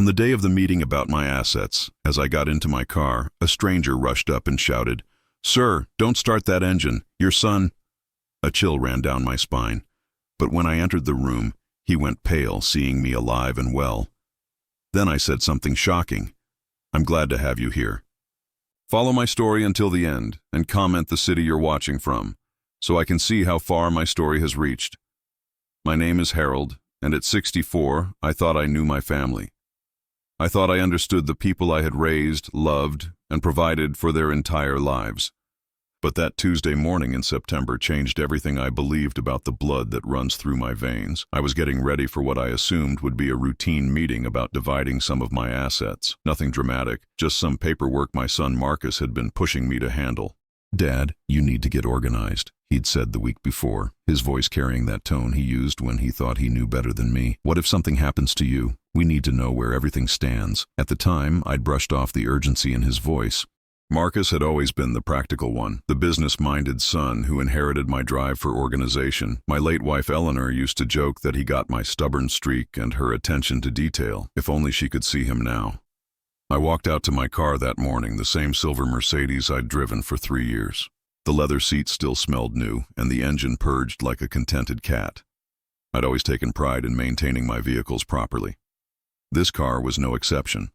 On the day of the meeting about my assets, as I got into my car, a stranger rushed up and shouted, "Sir, don't start that engine. Your son—" A chill ran down my spine. But when I entered the room, he went pale, seeing me alive and well. Then I said something shocking. "I'm glad to have you here. Follow my story until the end, and comment the city you're watching from, so I can see how far my story has reached. My name is Harold, and at 64, I thought I knew my family. I thought I understood the people I had raised, loved, and provided for their entire lives. But that Tuesday morning in September changed everything I believed about the blood that runs through my veins. I was getting ready for what I assumed would be a routine meeting about dividing some of my assets. Nothing dramatic, just some paperwork my son Marcus had been pushing me to handle. "Dad, you need to get organized," he'd said the week before, his voice carrying that tone he used when he thought he knew better than me. "What if something happens to you? We need to know where everything stands." At the time, I'd brushed off the urgency in his voice. Marcus had always been the practical one, the business-minded son who inherited my drive for organization. My late wife Eleanor used to joke that he got my stubborn streak and her attention to detail. If only she could see him now. I walked out to my car that morning, the same silver Mercedes I'd driven for 3 years. The leather seats still smelled new, and the engine purged like a contented cat. I'd always taken pride in maintaining my vehicles properly. This car was no exception.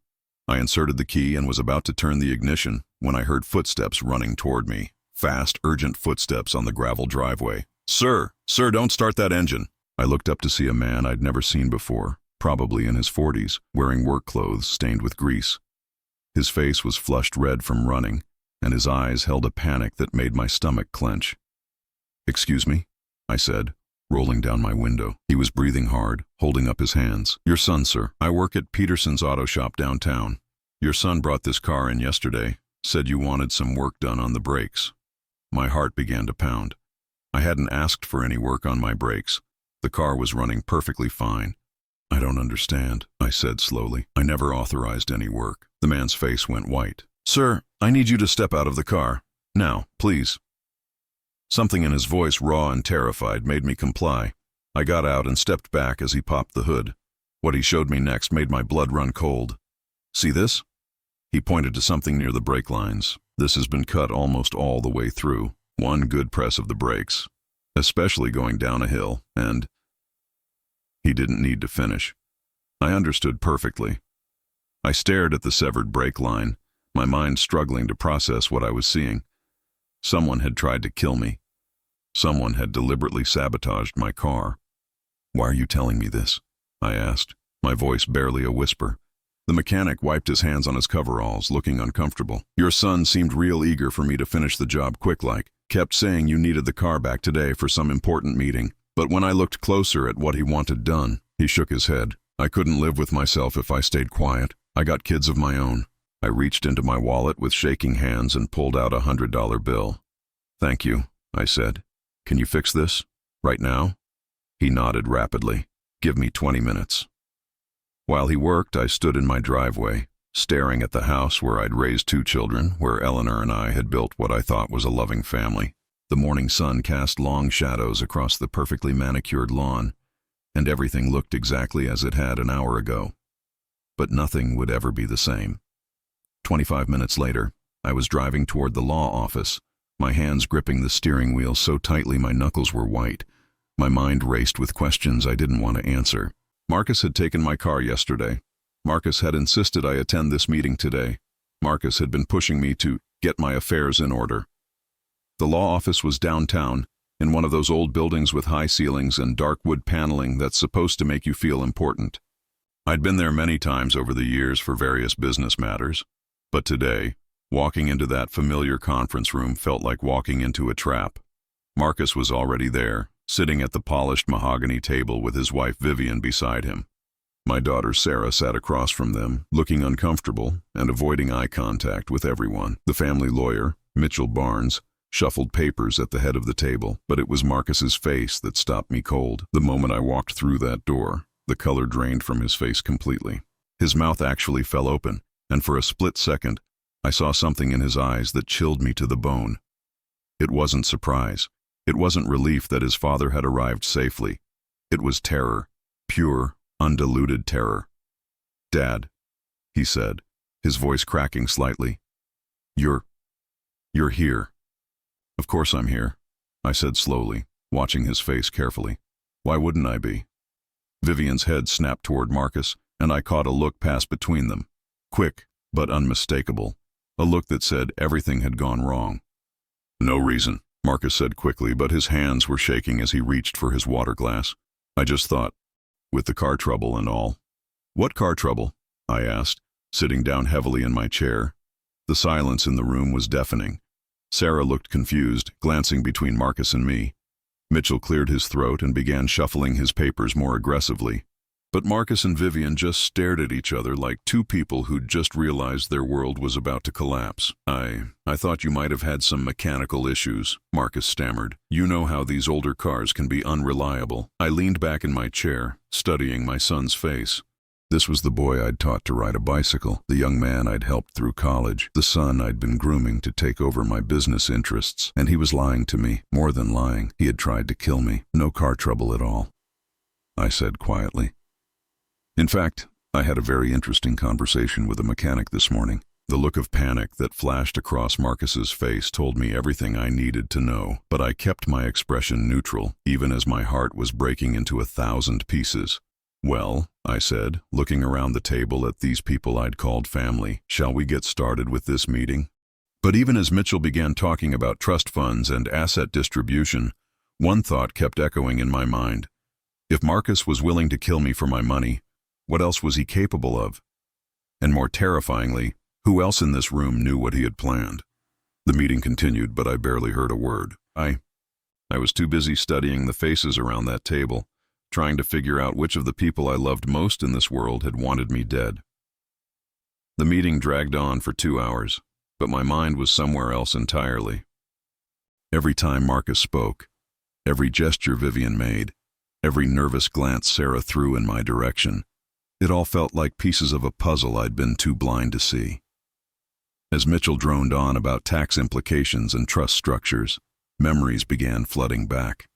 I inserted the key and was about to turn the ignition when I heard footsteps running toward me. Fast, urgent footsteps on the gravel driveway. Sir, don't start that engine." I looked up to see a man I'd never seen before, probably in his 40s, wearing work clothes stained with grease. His face was flushed red from running, and his eyes held a panic that made my stomach clench. "Excuse me," I said, rolling down my window. He was breathing hard, holding up his hands. "Your son, sir. I work at Peterson's auto shop downtown. Your son brought this car in yesterday, said you wanted some work done on the brakes." My heart began to pound. I hadn't asked for any work on my brakes. The car was running perfectly fine. "I don't understand," I said slowly. "I never authorized any work." The man's face went white. "Sir, I need you to step out of the car. Now, please." Something in his voice, raw and terrified, made me comply. I got out and stepped back as he popped the hood. What he showed me next made my blood run cold. "See this?" He pointed to something near the brake lines. "This has been cut almost all the way through. One good press of the brakes, especially going down a hill, and—" He didn't need to finish. I understood perfectly. I stared at the severed brake line, my mind struggling to process what I was seeing. Someone had tried to kill me. Someone had deliberately sabotaged my car. "Why are you telling me this?" I asked, my voice barely a whisper. The mechanic wiped his hands on his coveralls, looking uncomfortable. "Your son seemed real eager for me to finish the job quick-like. Kept saying you needed the car back today for some important meeting. But when I looked closer at what he wanted done," he shook his head. "I couldn't live with myself if I stayed quiet. I got kids of my own." I reached into my wallet with shaking hands and pulled out a $100 bill. "Thank you," I said. "Can you fix this? Right now?" He nodded rapidly. "Give me 20 minutes. While he worked, I stood in my driveway, staring at the house where I'd raised 2 children, where Eleanor and I had built what I thought was a loving family. The morning sun cast long shadows across the perfectly manicured lawn, and everything looked exactly as it had an hour ago. But nothing would ever be the same. 25 minutes later, I was driving toward the law office, my hands gripping the steering wheel so tightly my knuckles were white. My mind raced with questions I didn't want to answer. Marcus had taken my car yesterday. Marcus had insisted I attend this meeting today. Marcus had been pushing me to get my affairs in order. The law office was downtown, in one of those old buildings with high ceilings and dark wood paneling that's supposed to make you feel important. I'd been there many times over the years for various business matters, but today, walking into that familiar conference room felt like walking into a trap. Marcus was already there, sitting at the polished mahogany table with his wife Vivian beside him. My daughter Sarah sat across from them, looking uncomfortable and avoiding eye contact with everyone. The family lawyer, Mitchell Barnes, shuffled papers at the head of the table, but it was Marcus's face that stopped me cold. The moment I walked through that door, the color drained from his face completely. His mouth actually fell open, and for a split second, I saw something in his eyes that chilled me to the bone. It wasn't surprise. It wasn't relief that his father had arrived safely. It was terror, pure, undiluted terror. "Dad," he said, his voice cracking slightly. You're here. Of course I'm here, I said slowly, watching his face carefully. Why wouldn't I be? Vivian's head snapped toward Marcus, and I caught a look pass between them. Quick, but unmistakable. A look that said everything had gone wrong. No reason, Marcus said quickly, but his hands were shaking as he reached for his water glass. I just thought, with the car trouble and all. What car trouble? I asked, sitting down heavily in my chair. The silence in the room was deafening. Sarah looked confused, glancing between Marcus and me. Mitchell cleared his throat and began shuffling his papers more aggressively. But Marcus and Vivian just stared at each other like two people who'd just realized their world was about to collapse. I thought you might have had some mechanical issues, Marcus stammered. You know how these older cars can be unreliable. I leaned back in my chair, studying my son's face. This was the boy I'd taught to ride a bicycle, the young man I'd helped through college, the son I'd been grooming to take over my business interests, and he was lying to me. More than lying, he had tried to kill me. No car trouble at all, I said quietly. In fact, I had a very interesting conversation with a mechanic this morning. The look of panic that flashed across Marcus's face told me everything I needed to know, but I kept my expression neutral, even as my heart was breaking into 1,000 pieces. Well, I said, looking around the table at these people I'd called family, shall we get started with this meeting? But even as Mitchell began talking about trust funds and asset distribution, one thought kept echoing in my mind. If Marcus was willing to kill me for my money, what else was he capable of? And more terrifyingly, who else in this room knew what he had planned? The meeting continued, but I barely heard a word. I was too busy studying the faces around that table, trying to figure out which of the people I loved most in this world had wanted me dead. The meeting dragged on for 2 hours, but my mind was somewhere else entirely. Every time Marcus spoke, every gesture Vivian made, every nervous glance Sarah threw in my direction, it all felt like pieces of a puzzle I'd been too blind to see. As Mitchell droned on about tax implications and trust structures, memories began flooding back.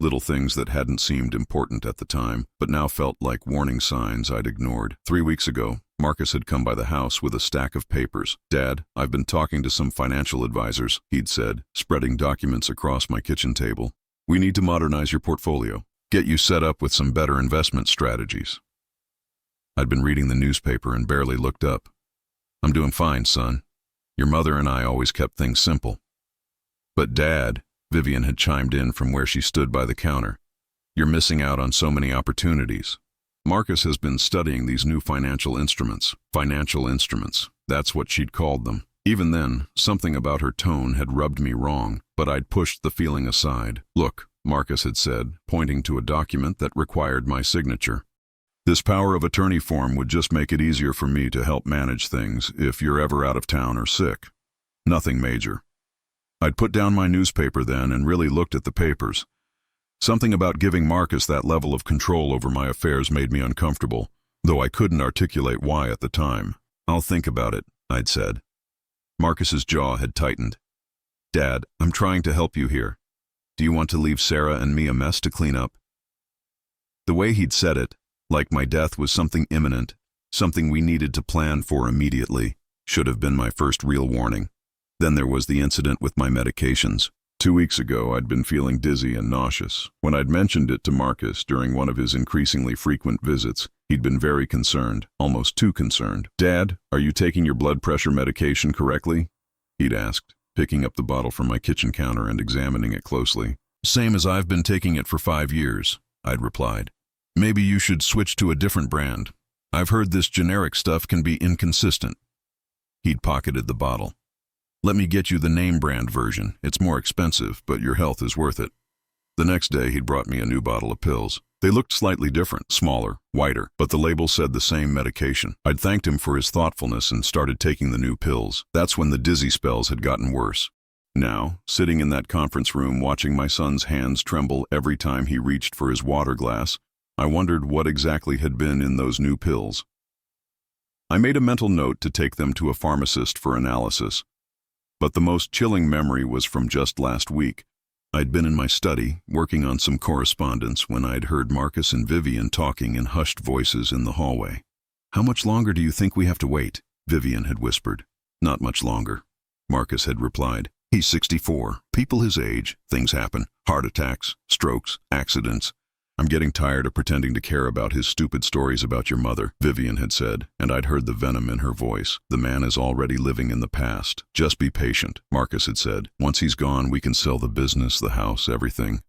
Little things that hadn't seemed important at the time, but now felt like warning signs I'd ignored. 3 weeks ago, Marcus had come by the house with a stack of papers. Dad, I've been talking to some financial advisors, he'd said, spreading documents across my kitchen table. We need to modernize your portfolio, get you set up with some better investment strategies. I'd been reading the newspaper and barely looked up. I'm doing fine, son. Your mother and I always kept things simple. But Dad, Vivian had chimed in from where she stood by the counter. You're missing out on so many opportunities. Marcus has been studying these new financial instruments. Financial instruments, that's what she'd called them. Even then, something about her tone had rubbed me wrong, but I'd pushed the feeling aside. Look, Marcus had said, pointing to a document that required my signature. This power of attorney form would just make it easier for me to help manage things if you're ever out of town or sick. Nothing major. I'd put down my newspaper then and really looked at the papers. Something about giving Marcus that level of control over my affairs made me uncomfortable, though I couldn't articulate why at the time. I'll think about it, I'd said. Marcus's jaw had tightened. Dad, I'm trying to help you here. Do you want to leave Sarah and me a mess to clean up? The way he'd said it, like my death was something imminent, something we needed to plan for immediately, should have been my first real warning. Then there was the incident with my medications. 2 weeks ago, I'd been feeling dizzy and nauseous. When I'd mentioned it to Marcus during one of his increasingly frequent visits, he'd been very concerned, almost too concerned. Dad, are you taking your blood pressure medication correctly? He'd asked, picking up the bottle from my kitchen counter and examining it closely. Same as I've been taking it for 5 years, I'd replied. Maybe you should switch to a different brand. I've heard this generic stuff can be inconsistent. He'd pocketed the bottle. Let me get you the name brand version. It's more expensive, but your health is worth it. The next day, he'd brought me a new bottle of pills. They looked slightly different, smaller, whiter, but the label said the same medication. I'd thanked him for his thoughtfulness and started taking the new pills. That's when the dizzy spells had gotten worse. Now, sitting in that conference room watching my son's hands tremble every time he reached for his water glass, I wondered what exactly had been in those new pills. I made a mental note to take them to a pharmacist for analysis. But the most chilling memory was from just last week. I'd been in my study, working on some correspondence, when I'd heard Marcus and Vivian talking in hushed voices in the hallway. How much longer do you think we have to wait? Vivian had whispered. Not much longer, Marcus had replied. He's 64. People his age, things happen. Heart attacks, strokes, accidents. I'm getting tired of pretending to care about his stupid stories about your mother, Vivian had said, and I'd heard the venom in her voice. The man is already living in the past. Just be patient, Marcus had said. Once he's gone, we can sell the business, the house, everything.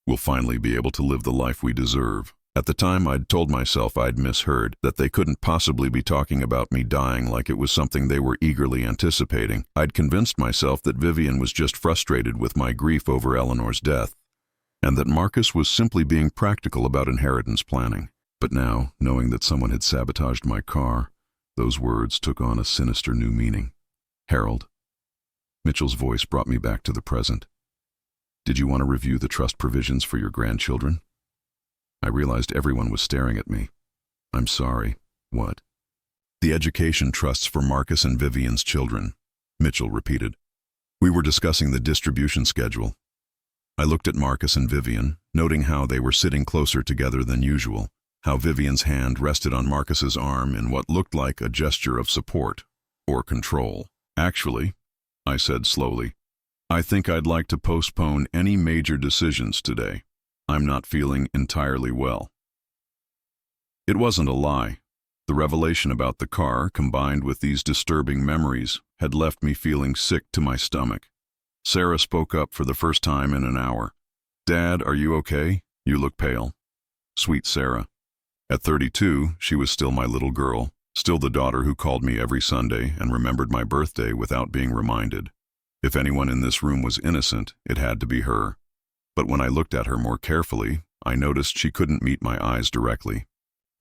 We'll finally be able to live the life we deserve. At the time, I'd told myself I'd misheard, that they couldn't possibly be talking about me dying like it was something they were eagerly anticipating. I'd convinced myself that Vivian was just frustrated with my grief over Eleanor's death, and that Marcus was simply being practical about inheritance planning. But now, knowing that someone had sabotaged my car, those words took on a sinister new meaning. Harold. Mitchell's voice brought me back to the present. Did you want to review the trust provisions for your grandchildren? I realized everyone was staring at me. I'm sorry. What? The education trusts for Marcus and Vivian's children, Mitchell repeated. We were discussing the distribution schedule. I looked at Marcus and Vivian, noting how they were sitting closer together than usual, how Vivian's hand rested on Marcus's arm in what looked like a gesture of support or control. Actually, I said slowly, I think I'd like to postpone any major decisions today. I'm not feeling entirely well. It wasn't a lie. The revelation about the car, combined with these disturbing memories, had left me feeling sick to my stomach. Sarah spoke up for the first time in an hour. Dad, are you okay? You look pale. Sweet Sarah. At 32, she was still my little girl, still the daughter who called me every Sunday and remembered my birthday without being reminded. If anyone in this room was innocent, it had to be her. But when I looked at her more carefully, I noticed she couldn't meet my eyes directly.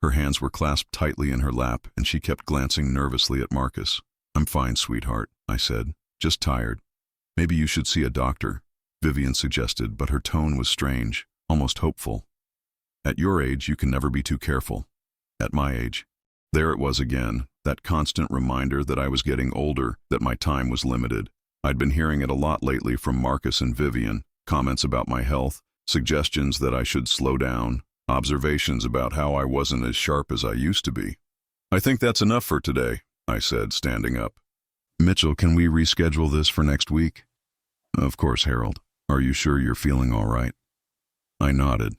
Her hands were clasped tightly in her lap, and she kept glancing nervously at Marcus. I'm fine, sweetheart, I said. Just tired. Maybe you should see a doctor, Vivian suggested, but her tone was strange, almost hopeful. At your age, you can never be too careful. At my age. There it was again, that constant reminder that I was getting older, that my time was limited. I'd been hearing it a lot lately from Marcus and Vivian. Comments about my health, suggestions that I should slow down, observations about how I wasn't as sharp as I used to be. I think that's enough for today, I said, standing up. Mitchell, can we reschedule this for next week? Of course, Harold. Are you sure you're feeling all right? I nodded,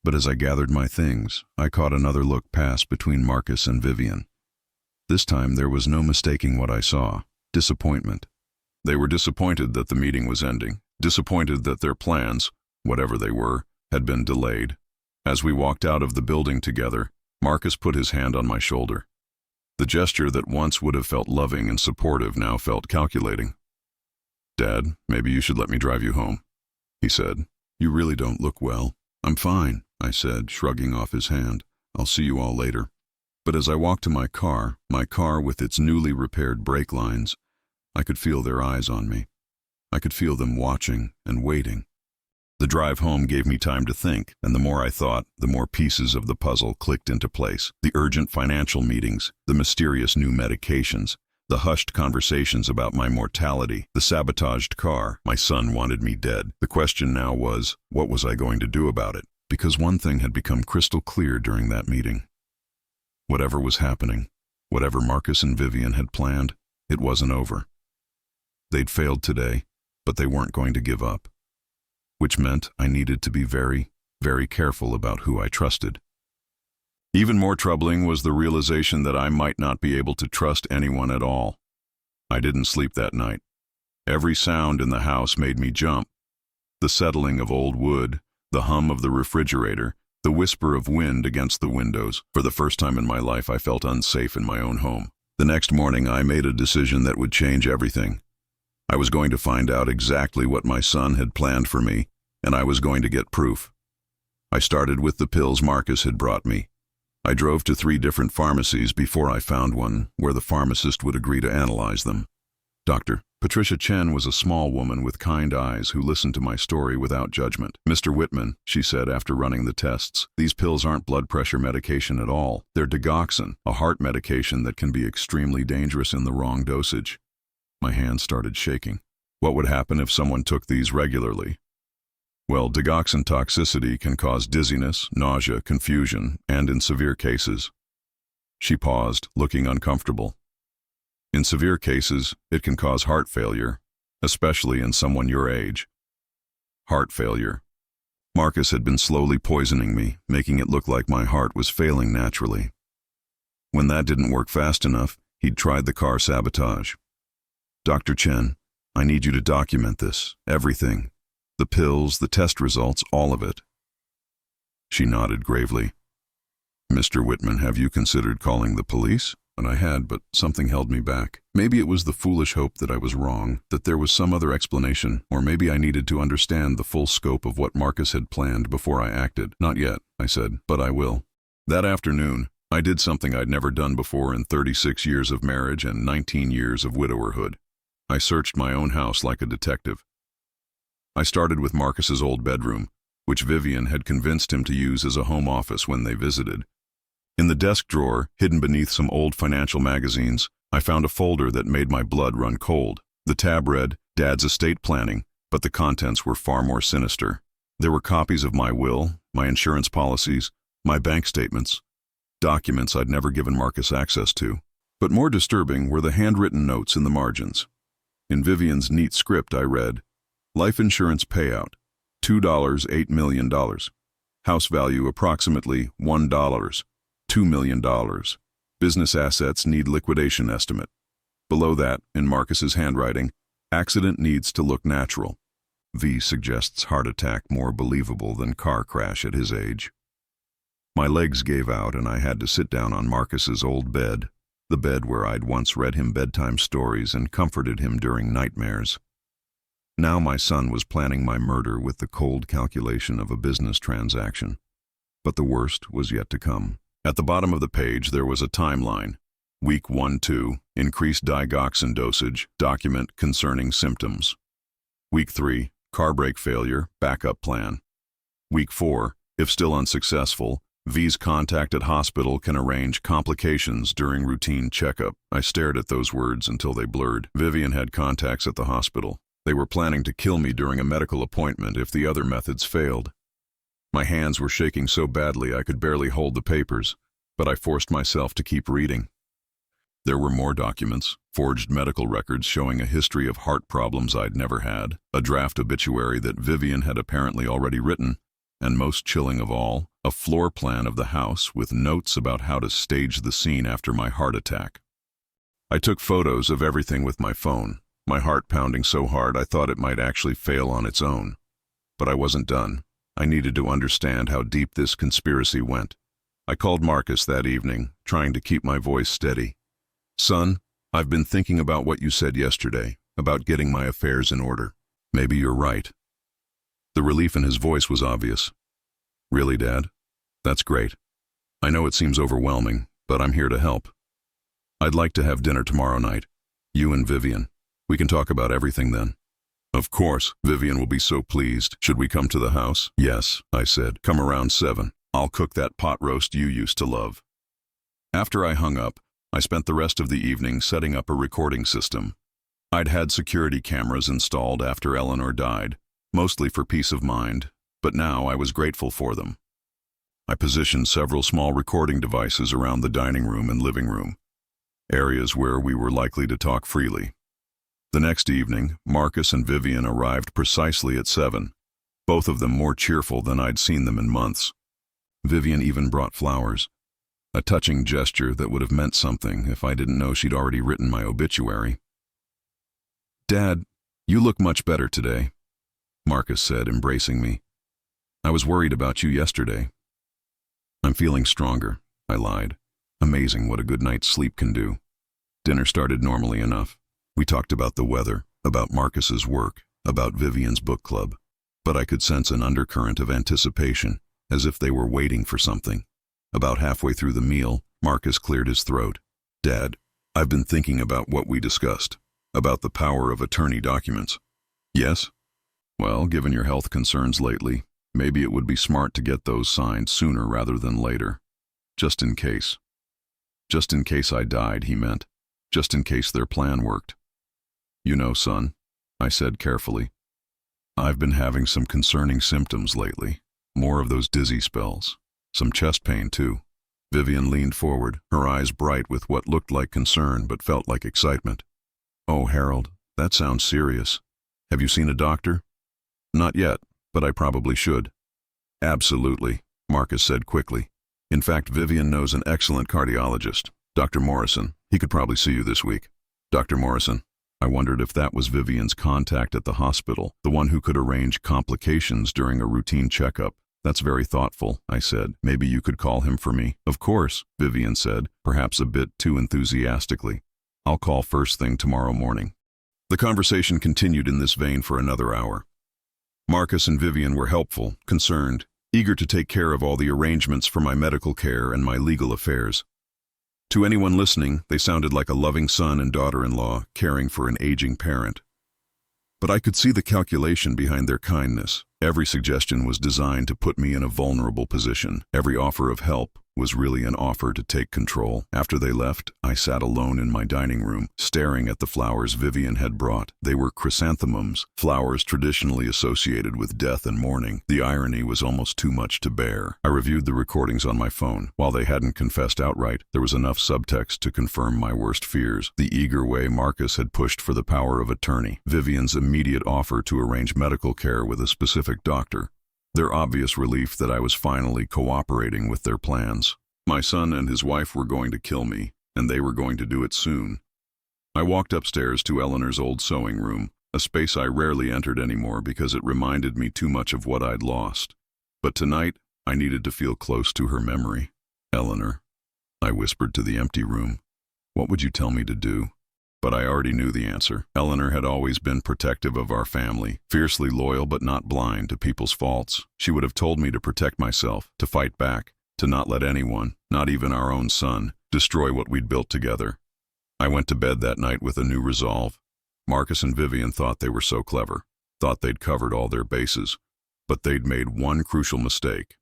but as I gathered my things, I caught another look pass between Marcus and Vivian. This time there was no mistaking what I saw. Disappointment. They were disappointed that the meeting was ending. Disappointed that their plans, whatever they were, had been delayed. As we walked out of the building together, Marcus put his hand on my shoulder. The gesture that once would have felt loving and supportive now felt calculating. Dad, maybe you should let me drive you home, he said. You really don't look well. I'm fine, I said, shrugging off his hand. I'll see you all later. But as I walked to my car with its newly repaired brake lines, I could feel their eyes on me. I could feel them watching and waiting. The drive home gave me time to think, and the more I thought, the more pieces of the puzzle clicked into place. The urgent financial meetings, the mysterious new medications, the hushed conversations about my mortality, the sabotaged car. My son wanted me dead. The question now was, what was I going to do about it? Because one thing had become crystal clear during that meeting. Whatever was happening, whatever Marcus and Vivian had planned, it wasn't over. They'd failed today, but they weren't going to give up. Which meant I needed to be very, very careful about who I trusted. Even more troubling was the realization that I might not be able to trust anyone at all. I didn't sleep that night. Every sound in the house made me jump. The settling of old wood, the hum of the refrigerator, the whisper of wind against the windows. For the first time in my life, I felt unsafe in my own home. The next morning, I made a decision that would change everything. I was going to find out exactly what my son had planned for me, and I was going to get proof. I started with the pills Marcus had brought me. I drove to 3 different pharmacies before I found one where the pharmacist would agree to analyze them. Dr. Patricia Chen was a small woman with kind eyes who listened to my story without judgment. Mr. Whitman, she said after running the tests, these pills aren't blood pressure medication at all. They're digoxin, a heart medication that can be extremely dangerous in the wrong dosage. My hands started shaking. What would happen if someone took these regularly? Well, digoxin toxicity can cause dizziness, nausea, confusion, and in severe cases, She paused, looking uncomfortable. In severe cases, it can cause heart failure, especially in someone your age. Heart failure. Marcus had been slowly poisoning me, making it look like my heart was failing naturally. When that didn't work fast enough, he'd tried the car sabotage. Dr. Chen, I need you to document this, everything. The pills, the test results, all of it. She nodded gravely. Mr. Whitman, have you considered calling the police? And I had, but something held me back. Maybe it was the foolish hope that I was wrong, that there was some other explanation, or maybe I needed to understand the full scope of what Marcus had planned before I acted. Not yet, I said, but I will. That afternoon, I did something I'd never done before in 36 years of marriage and 19 years of widowerhood. I searched my own house like a detective. I started with Marcus's old bedroom, which Vivian had convinced him to use as a home office when they visited. In the desk drawer, hidden beneath some old financial magazines, I found a folder that made my blood run cold. The tab read, Dad's estate planning, but the contents were far more sinister. There were copies of my will, my insurance policies, my bank statements, documents I'd never given Marcus access to. But more disturbing were the handwritten notes in the margins. In Vivian's neat script I read, life insurance payout, $2, $8 million. House value approximately $1. $2 million. Business assets need liquidation estimate. Below that, in Marcus's handwriting, accident needs to look natural. V suggests heart attack more believable than car crash at his age. My legs gave out and I had to sit down on Marcus's old bed, the bed where I'd once read him bedtime stories and comforted him during nightmares. Now my son was planning my murder with the cold calculation of a business transaction. But the worst was yet to come. At the bottom of the page there was a timeline. Week 1-2, increased digoxin dosage, document concerning symptoms. Week 3, car brake failure, backup plan. Week 4, if still unsuccessful, V's contact at hospital can arrange complications during routine checkup. I stared at those words until they blurred. Vivian had contacts at the hospital. They were planning to kill me during a medical appointment if the other methods failed. My hands were shaking so badly I could barely hold the papers, but I forced myself to keep reading. There were more documents, forged medical records showing a history of heart problems I'd never had, a draft obituary that Vivian had apparently already written, and most chilling of all, a floor plan of the house with notes about how to stage the scene after my heart attack. I took photos of everything with my phone, my heart pounding so hard I thought it might actually fail on its own. But I wasn't done. I needed to understand how deep this conspiracy went. I called Marcus that evening, trying to keep my voice steady. Son, I've been thinking about what you said yesterday, about getting my affairs in order. Maybe you're right. The relief in his voice was obvious. Really, Dad? That's great. I know it seems overwhelming, but I'm here to help. I'd like to have dinner tomorrow night. You and Vivian. We can talk about everything then. Of course, Vivian will be so pleased. Should we come to the house? Yes, I said. Come around 7. I'll cook that pot roast you used to love. After I hung up, I spent the rest of the evening setting up a recording system. I'd had security cameras installed after Eleanor died, mostly for peace of mind, but now I was grateful for them. I positioned several small recording devices around the dining room and living room, areas where we were likely to talk freely. The next evening, Marcus and Vivian arrived precisely at 7, both of them more cheerful than I'd seen them in months. Vivian even brought flowers, a touching gesture that would have meant something if I didn't know she'd already written my obituary. Dad, you look much better today, Marcus said, embracing me. I was worried about you yesterday. I'm feeling stronger, I lied. Amazing what a good night's sleep can do. Dinner started normally enough. We talked about the weather, about Marcus's work, about Vivian's book club, but I could sense an undercurrent of anticipation, as if they were waiting for something. About halfway through the meal, Marcus cleared his throat. Dad, I've been thinking about what we discussed, about the power of attorney documents. Yes? Well, given your health concerns lately, maybe it would be smart to get those signed sooner rather than later. Just in case. Just in case I died, he meant. Just in case their plan worked. You know, son, I said carefully, I've been having some concerning symptoms lately. More of those dizzy spells. Some chest pain, too. Vivian leaned forward, her eyes bright with what looked like concern but felt like excitement. "Oh, Harold, that sounds serious. Have you seen a doctor?" "Not yet, but I probably should." "Absolutely," Marcus said quickly. "In fact, Vivian knows an excellent cardiologist, Dr. Morrison. He could probably see you this week." "Dr. Morrison." I wondered if that was Vivian's contact at the hospital, the one who could arrange complications during a routine checkup. "That's very thoughtful," I said. "Maybe you could call him for me." "Of course," Vivian said, perhaps a bit too enthusiastically. "I'll call first thing tomorrow morning." The conversation continued in this vein for another hour. Marcus and Vivian were helpful, concerned, eager to take care of all the arrangements for my medical care and my legal affairs. To anyone listening, they sounded like a loving son and daughter-in-law caring for an aging parent. But I could see the calculation behind their kindness. Every suggestion was designed to put me in a vulnerable position. Every offer of help was really an offer to take control. After they left, I sat alone in my dining room, staring at the flowers Vivian had brought. They were chrysanthemums, flowers traditionally associated with death and mourning. The irony was almost too much to bear. I reviewed the recordings on my phone. While they hadn't confessed outright, there was enough subtext to confirm my worst fears. The eager way Marcus had pushed for the power of attorney, Vivian's immediate offer to arrange medical care with a specific doctor, their obvious relief that I was finally cooperating with their plans. My son and his wife were going to kill me, and they were going to do it soon. I walked upstairs to Eleanor's old sewing room, a space I rarely entered anymore because it reminded me too much of what I'd lost. But tonight, I needed to feel close to her memory. "Eleanor," I whispered to the empty room, "what would you tell me to do?" But I already knew the answer. Eleanor had always been protective of our family, fiercely loyal but not blind to people's faults. She would have told me to protect myself, to fight back, to not let anyone, not even our own son, destroy what we'd built together. I went to bed that night with a new resolve. Marcus and Vivian thought they were so clever, thought they'd covered all their bases, but they'd made one crucial mistake.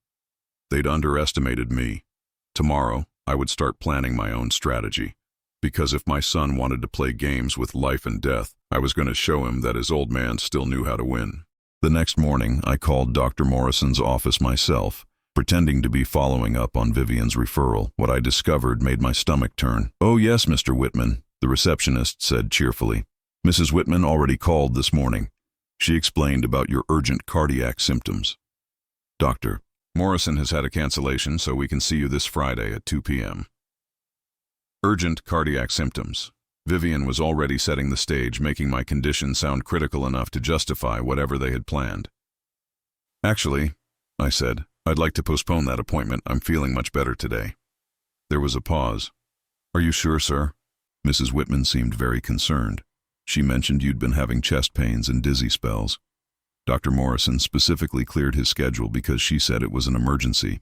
They'd underestimated me. Tomorrow, I would start planning my own strategy. Because if my son wanted to play games with life and death, I was going to show him that his old man still knew how to win. The next morning, I called Dr. Morrison's office myself, pretending to be following up on Vivian's referral. What I discovered made my stomach turn. "Oh yes, Mr. Whitman," the receptionist said cheerfully. "Mrs. Whitman already called this morning. She explained about your urgent cardiac symptoms." "Doctor, Morrison has had a cancellation, so we can see you this Friday at 2 p.m. Urgent cardiac symptoms. Vivian was already setting the stage, making my condition sound critical enough to justify whatever they had planned. "Actually," I said, "I'd like to postpone that appointment. I'm feeling much better today." There was a pause. "Are you sure, sir?" Mrs. Whitman seemed very concerned. "She mentioned you'd been having chest pains and dizzy spells." Dr. Morrison specifically cleared his schedule because she said it was an emergency.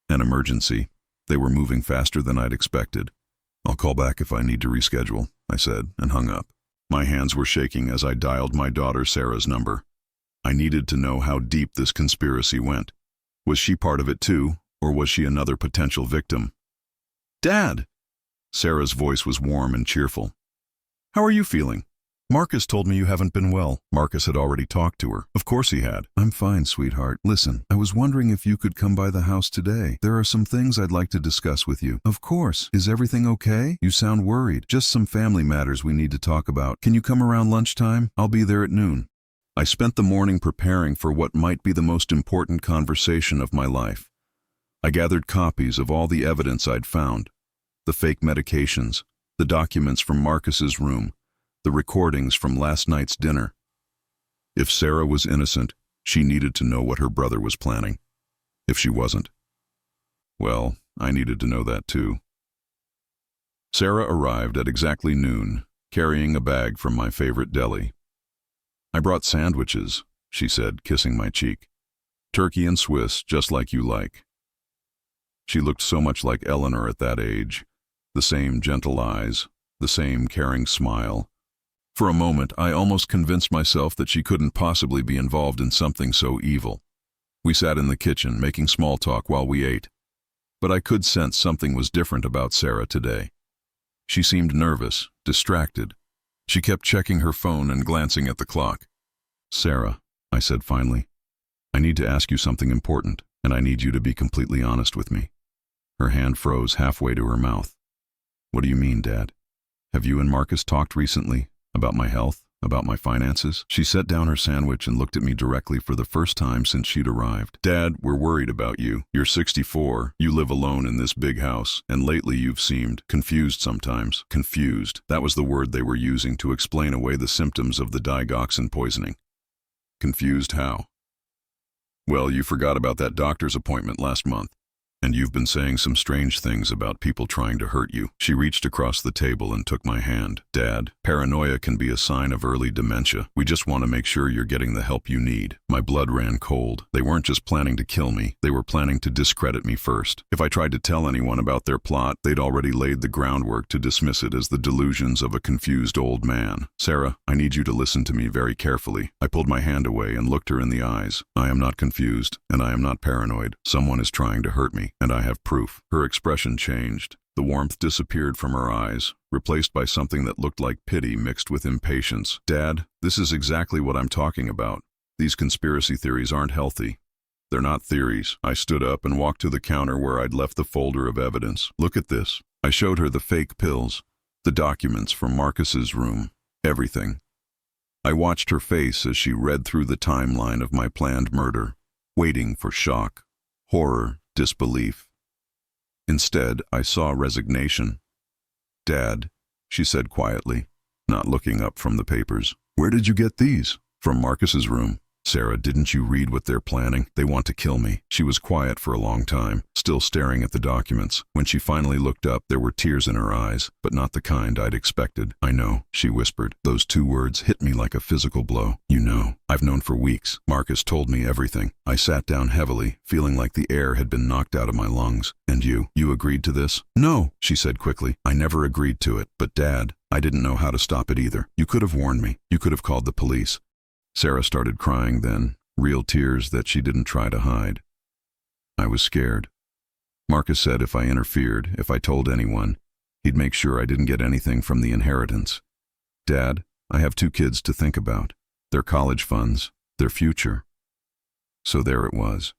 An emergency. They were moving faster than I'd expected. "I'll call back if I need to reschedule," I said, and hung up. My hands were shaking as I dialed my daughter Sarah's number. I needed to know how deep this conspiracy went. Was she part of it too, or was she another potential victim? "Dad!" Sarah's voice was warm and cheerful. "How are you feeling?" "Marcus told me you haven't been well." Marcus had already talked to her. Of course he had. "I'm fine, sweetheart. Listen, I was wondering if you could come by the house today. There are some things I'd like to discuss with you." "Of course. Is everything okay? You sound worried." "Just some family matters we need to talk about. Can you come around lunchtime? I'll be there at noon." I spent the morning preparing for what might be the most important conversation of my life. I gathered copies of all the evidence I'd found, the fake medications, the documents from Marcus's room, the recordings from last night's dinner. If Sarah was innocent, she needed to know what her brother was planning. If she wasn't, well, I needed to know that too. Sarah arrived at exactly noon, carrying a bag from my favorite deli. "I brought sandwiches," she said, kissing my cheek. "Turkey and Swiss, just like you like." She looked so much like Eleanor at that age. The same gentle eyes, the same caring smile. For a moment, I almost convinced myself that she couldn't possibly be involved in something so evil. We sat in the kitchen, making small talk while we ate. But I could sense something was different about Sarah today. She seemed nervous, distracted. She kept checking her phone and glancing at the clock. "Sarah," I said finally, "I need to ask you something important, and I need you to be completely honest with me." Her hand froze halfway to her mouth. What do you mean, Dad? Have you and Marcus talked recently? About my health? About my finances? She set down her sandwich and looked at me directly for the first time since she'd arrived. Dad, we're worried about you. You're 64. You live alone in this big house. And lately you've seemed confused sometimes. Confused. That was the word they were using to explain away the symptoms of the digoxin poisoning. Confused how? Well, you forgot about that doctor's appointment last month. And you've been saying some strange things about people trying to hurt you. She reached across the table and took my hand. Dad, paranoia can be a sign of early dementia. We just want to make sure you're getting the help you need. My blood ran cold. They weren't just planning to kill me. They were planning to discredit me first. If I tried to tell anyone about their plot, they'd already laid the groundwork to dismiss it as the delusions of a confused old man. Sarah, I need you to listen to me very carefully. I pulled my hand away and looked her in the eyes. I am not confused, and I am not paranoid. Someone is trying to hurt me. And I have proof. Her expression changed. The warmth disappeared from her eyes, replaced by something that looked like pity mixed with impatience. Dad, this is exactly what I'm talking about. These conspiracy theories aren't healthy. They're not theories. I stood up and walked to the counter where I'd left the folder of evidence. Look at this. I showed her the fake pills, the documents from Marcus's room, everything. I watched her face as she read through the timeline of my planned murder, waiting for shock, horror, disbelief. Instead, I saw resignation. Dad, she said quietly, not looking up from the papers. Where did you get these? From Marcus's room. Sarah, didn't you read what they're planning? They want to kill me. She was quiet for a long time, still staring at the documents. When she finally looked up, there were tears in her eyes, but not the kind I'd expected. I know, she whispered. Those two words hit me like a physical blow. You know. I've known for weeks. Marcus told me everything. I sat down heavily, feeling like the air had been knocked out of my lungs. And you agreed to this? No, she said quickly. I never agreed to it. But Dad, I didn't know how to stop it either. You could have warned me. You could have called the police. Sarah started crying then, real tears that she didn't try to hide. I was scared. Marcus said if I interfered, if I told anyone, he'd make sure I didn't get anything from the inheritance. Dad, I have 2 kids to think about. Their college funds, their future. So there it was.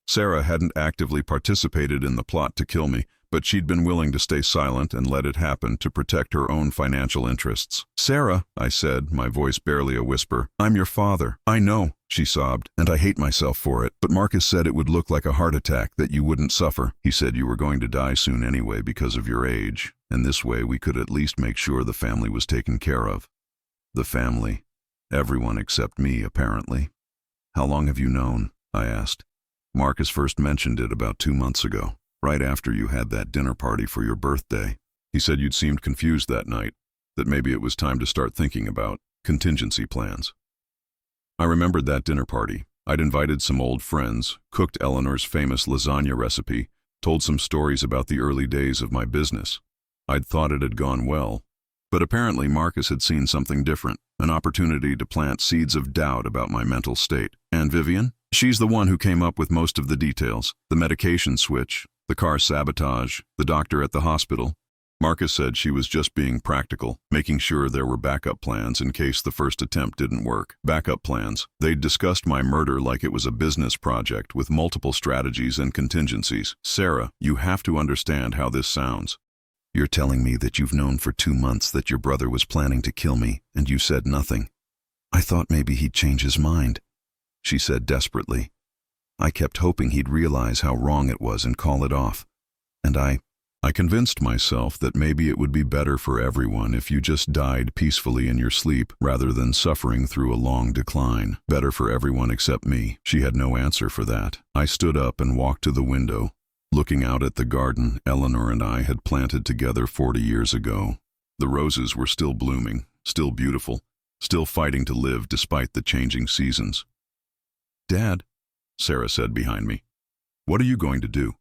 Sarah hadn't actively participated in the plot to kill me, but she'd been willing to stay silent and let it happen to protect her own financial interests. Sarah, I said, my voice barely a whisper, I'm your father. I know, she sobbed, and I hate myself for it, but Marcus said it would look like a heart attack, that you wouldn't suffer. He said you were going to die soon anyway because of your age, and this way we could at least make sure the family was taken care of. The family. Everyone except me, apparently. How long have you known? I asked. Marcus first mentioned it about 2 months ago. Right after you had that dinner party for your birthday. He said you'd seemed confused that night, that maybe it was time to start thinking about contingency plans. I remembered that dinner party. I'd invited some old friends, cooked Eleanor's famous lasagna recipe, told some stories about the early days of my business. I'd thought it had gone well, but apparently Marcus had seen something different, an opportunity to plant seeds of doubt about my mental state. And Vivian? She's the one who came up with most of the details, the medication switch, the car sabotage, the doctor at the hospital. Marcus said she was just being practical, making sure there were backup plans in case the first attempt didn't work. Backup plans. They'd discussed my murder like it was a business project with multiple strategies and contingencies. Sarah, you have to understand how this sounds. You're telling me that you've known for 2 months that your brother was planning to kill me, and you said nothing. I thought maybe he'd change his mind, she said desperately. I kept hoping he'd realize how wrong it was and call it off. And I convinced myself that maybe it would be better for everyone if you just died peacefully in your sleep rather than suffering through a long decline. Better for everyone except me. She had no answer for that. I stood up and walked to the window, looking out at the garden Eleanor and I had planted together 40 years ago. The roses were still blooming, still beautiful, still fighting to live despite the changing seasons. Dad, Sarah said behind me, what are you going to do?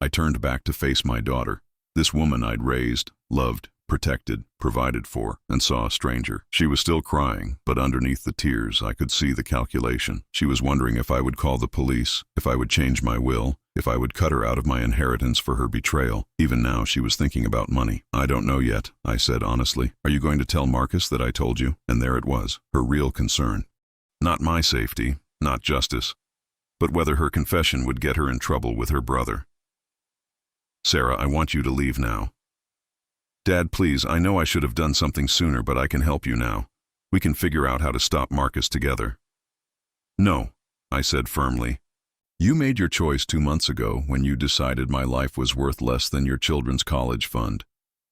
I turned back to face my daughter, this woman I'd raised, loved, protected, provided for, and saw a stranger. She was still crying, but underneath the tears I could see the calculation. She was wondering if I would call the police, if I would change my will, if I would cut her out of my inheritance for her betrayal. Even now she was thinking about money. I don't know yet, I said honestly. Are you going to tell Marcus that I told you? And there it was, her real concern. Not my safety, not justice, but whether her confession would get her in trouble with her brother. Sarah, I want you to leave now. Dad, please, I know I should have done something sooner, but I can help you now. We can figure out how to stop Marcus together. No, I said firmly. You made your choice 2 months ago when you decided my life was worth less than your children's college fund.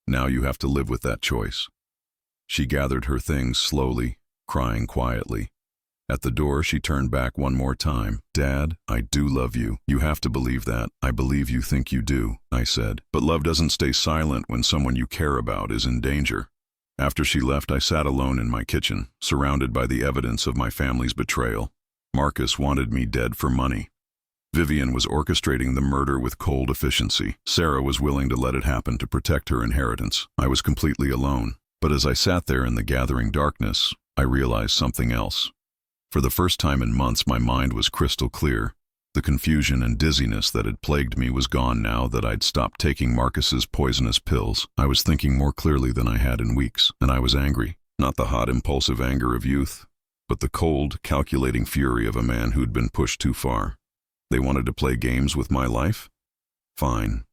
Now you have to live with that choice. She gathered her things slowly, crying quietly. At the door, she turned back one more time. Dad, I do love you. You have to believe that. I believe you think you do, I said. But love doesn't stay silent when someone you care about is in danger. After she left, I sat alone in my kitchen, surrounded by the evidence of my family's betrayal. Marcus wanted me dead for money. Vivian was orchestrating the murder with cold efficiency. Sarah was willing to let it happen to protect her inheritance. I was completely alone. But as I sat there in the gathering darkness, I realized something else. For the first time in months, my mind was crystal clear. The confusion and dizziness that had plagued me was gone now that I'd stopped taking Marcus's poisonous pills. I was thinking more clearly than I had in weeks, and I was angry. Not the hot, impulsive anger of youth, but the cold, calculating fury of a man who'd been pushed too far. They wanted to play games with my life? Fine.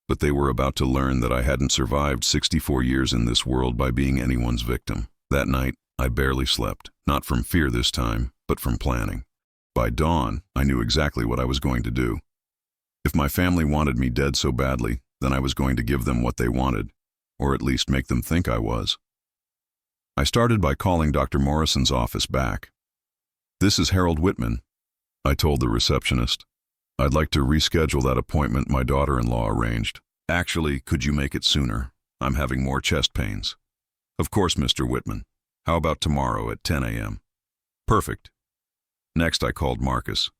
But they were about to learn that I hadn't survived 64 years in this world by being anyone's victim. That night, I barely slept, not from fear this time, but from planning. By dawn, I knew exactly what I was going to do. If my family wanted me dead so badly, then I was going to give them what they wanted, or at least make them think I was. I started by calling Dr. Morrison's office back. This is Harold Whitman, I told the receptionist. I'd like to reschedule that appointment my daughter-in-law arranged. Actually, could you make it sooner? I'm having more chest pains. Of course, Mr. Whitman. How about tomorrow at 10 a.m.? Perfect. Next, I called Marcus.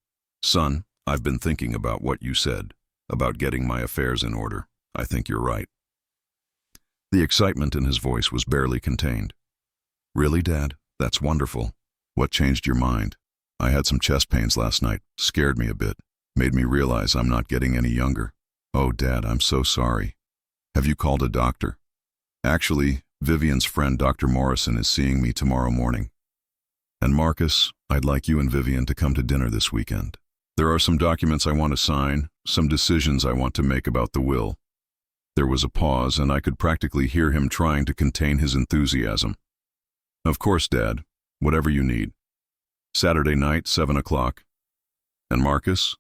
Son, I've been thinking about what you said, about getting my affairs in order. I think you're right. The excitement in his voice was barely contained. Really, Dad? That's wonderful. What changed your mind? I had some chest pains last night. Scared me a bit. Made me realize I'm not getting any younger. Oh, Dad, I'm so sorry. Have you called a doctor? Actually, Vivian's friend, Dr. Morrison, is seeing me tomorrow morning. And Marcus, I'd like you and Vivian to come to dinner this weekend. There are some documents I want to sign, some decisions I want to make about the will. There was a pause, and I could practically hear him trying to contain his enthusiasm. Of course, Dad. Whatever you need. Saturday night, 7 o'clock. And Marcus,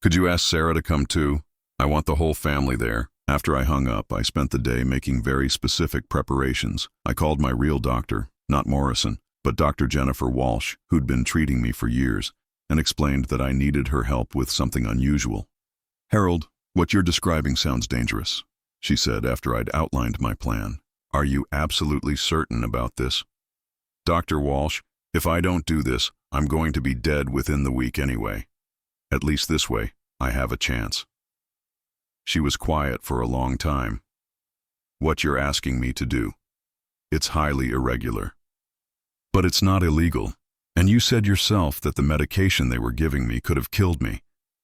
could you ask Sarah to come too? I want the whole family there. After I hung up, I spent the day making very specific preparations. I called my real doctor, not Morrison, but Dr. Jennifer Walsh, who'd been treating me for years, and explained that I needed her help with something unusual. Harold, what you're describing sounds dangerous, she said after I'd outlined my plan. Are you absolutely certain about this? Dr. Walsh, if I don't do this, I'm going to be dead within the week anyway. At least this way, I have a chance. She was quiet for a long time. What you're asking me to do. It's highly irregular. But it's not illegal. And you said yourself that the medication they were giving me could have killed me.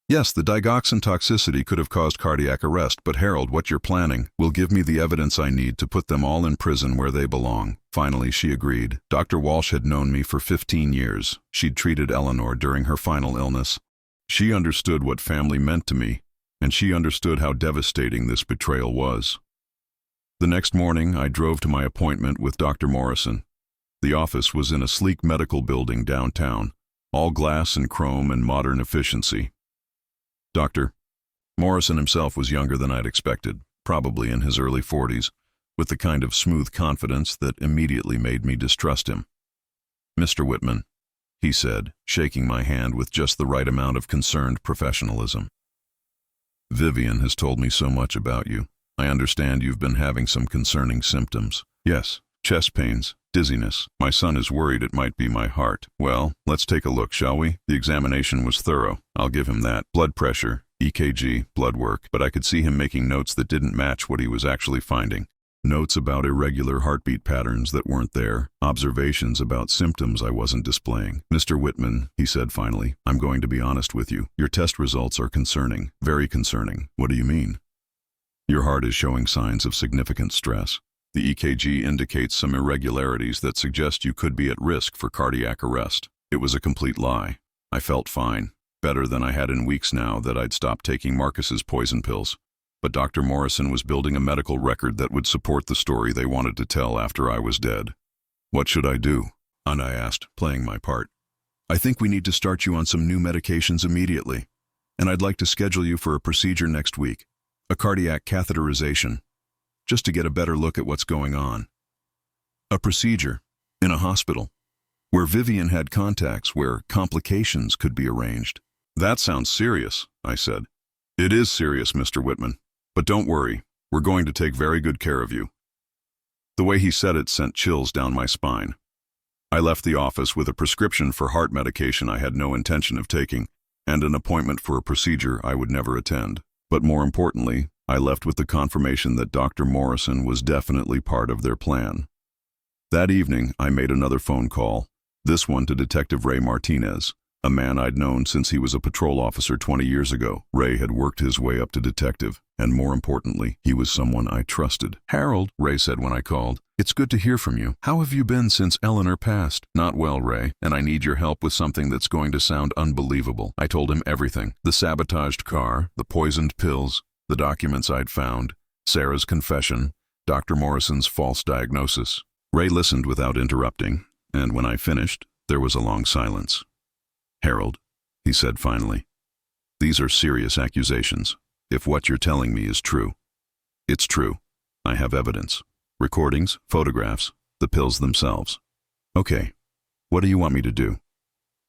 Yes, the digoxin toxicity could have caused cardiac arrest, but Harold, what you're planning will give me the evidence I need to put them all in prison where they belong. Finally, she agreed. Dr. Walsh had known me for 15 years. She'd treated Eleanor during her final illness. She understood what family meant to me, and she understood how devastating this betrayal was. The next morning, I drove to my appointment with Dr. Morrison. The office was in a sleek medical building downtown, all glass and chrome and modern efficiency. Dr. Morrison himself was younger than I'd expected, probably in his early 40s, with the kind of smooth confidence that immediately made me distrust him. Mr. Whitman, he said, shaking my hand with just the right amount of concerned professionalism. Vivian has told me so much about you. I understand you've been having some concerning symptoms. Yes, chest pains, dizziness. My son is worried it might be my heart. Well, let's take a look, shall we? The examination was thorough. I'll give him that. Blood pressure, EKG, blood work, but I could see him making notes that didn't match what he was actually finding. Notes about irregular heartbeat patterns that weren't there. Observations about symptoms I wasn't displaying. Mr. Whitman, he said finally, I'm going to be honest with you. Your test results are concerning, very concerning. What do you mean? Your heart is showing signs of significant stress. The EKG indicates some irregularities that suggest you could be at risk for cardiac arrest. It was a complete lie. I felt fine, better than I had in weeks now that I'd stopped taking Marcus's poison pills. but Dr. Morrison was building a medical record that would support the story they wanted to tell after I was dead. What should I do? And I asked, playing my part. I think we need to start you on some new medications immediately, and I'd like to schedule you for a procedure next week, a cardiac catheterization, just to get a better look at what's going on. A procedure in a hospital where Vivian had contacts where complications could be arranged. That sounds serious, I said. It is serious, Mr. Whitman, but don't worry, we're going to take very good care of you. The way he said it sent chills down my spine. I left the office with a prescription for heart medication I had no intention of taking, and an appointment for a procedure I would never attend. But more importantly, I left with the confirmation that Dr. Morrison was definitely part of their plan. That evening, I made another phone call, this one to Detective Ray Martinez, a man I'd known since he was a patrol officer 20 years ago. Ray had worked his way up to detective, and more importantly, he was someone I trusted. Harold, Ray said when I called, it's good to hear from you. How have you been since Eleanor passed? Not well, Ray, and I need your help with something that's going to sound unbelievable. I told him everything. The sabotaged car, the poisoned pills, the documents I'd found, Sarah's confession, Dr. Morrison's false diagnosis. Ray listened without interrupting, and when I finished, there was a long silence. Harold, he said finally, these are serious accusations. If what you're telling me is true, it's true. I have evidence. Recordings, photographs, the pills themselves. Okay, what do you want me to do?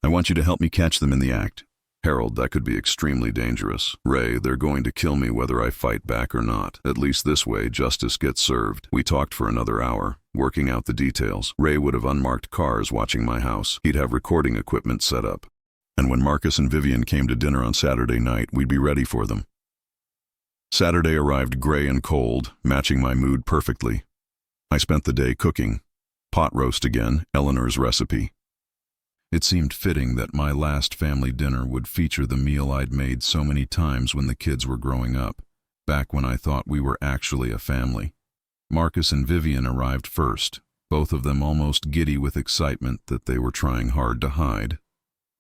I want you to help me catch them in the act. Harold, that could be extremely dangerous. Ray, they're going to kill me whether I fight back or not. At least this way, justice gets served. We talked for another hour, working out the details. Ray would have unmarked cars watching my house. He'd have recording equipment set up. And when Marcus and Vivian came to dinner on Saturday night, we'd be ready for them. Saturday arrived gray and cold, matching my mood perfectly. I spent the day cooking. Pot roast again, Eleanor's recipe. It seemed fitting that my last family dinner would feature the meal I'd made so many times when the kids were growing up, back when I thought we were actually a family. Marcus and Vivian arrived first, both of them almost giddy with excitement that they were trying hard to hide.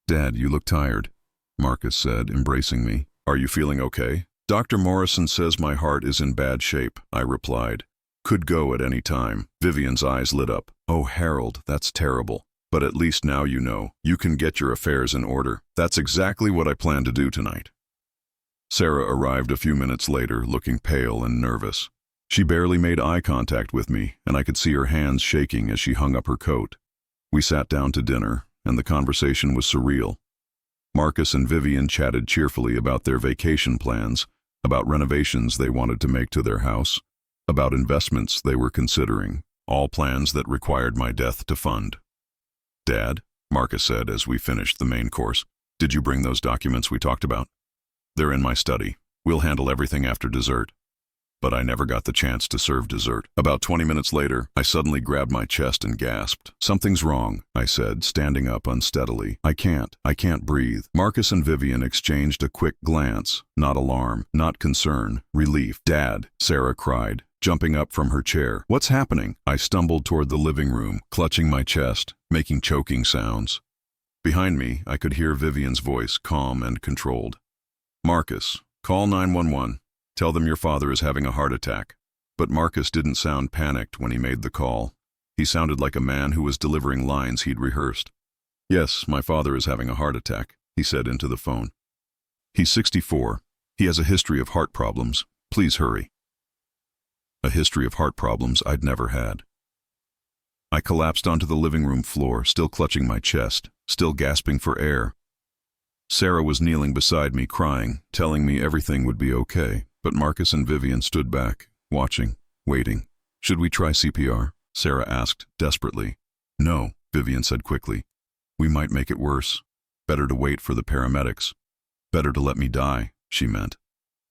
Dad, you look tired, Marcus said, embracing me. Are you feeling okay? Dr. Morrison says my heart is in bad shape, I replied. Could go at any time. Vivian's eyes lit up. Oh, Harold, that's terrible. But at least now you know. You can get your affairs in order. That's exactly what I plan to do tonight. Sarah arrived a few minutes later, looking pale and nervous. She barely made eye contact with me, and I could see her hands shaking as she hung up her coat. We sat down to dinner, and the conversation was surreal. Marcus and Vivian chatted cheerfully about their vacation plans, about renovations they wanted to make to their house, about investments they were considering, all plans that required my death to fund. Dad, Marcus said as we finished the main course, did you bring those documents we talked about? They're in my study. We'll handle everything after dessert. But I never got the chance to serve dessert. About 20 minutes later, I suddenly grabbed my chest and gasped. Something's wrong, I said, standing up unsteadily. I can't breathe. Marcus and Vivian exchanged a quick glance, not alarm, not concern, relief. Dad, Sarah cried, jumping up from her chair. What's happening? I stumbled toward the living room, clutching my chest, making choking sounds. Behind me, I could hear Vivian's voice, calm and controlled. Marcus, call 911. Tell them your father is having a heart attack. But Marcus didn't sound panicked when he made the call. He sounded like a man who was delivering lines he'd rehearsed. Yes, my father is having a heart attack, he said into the phone. He's 64. He has a history of heart problems. Please hurry. A history of heart problems I'd never had. I collapsed onto the living room floor, still clutching my chest, still gasping for air. Sarah was kneeling beside me, crying, telling me everything would be okay. But Marcus and Vivian stood back, watching, waiting. Should we try CPR? Sarah asked, desperately. No, Vivian said quickly. We might make it worse. Better to wait for the paramedics. Better to let me die, she meant.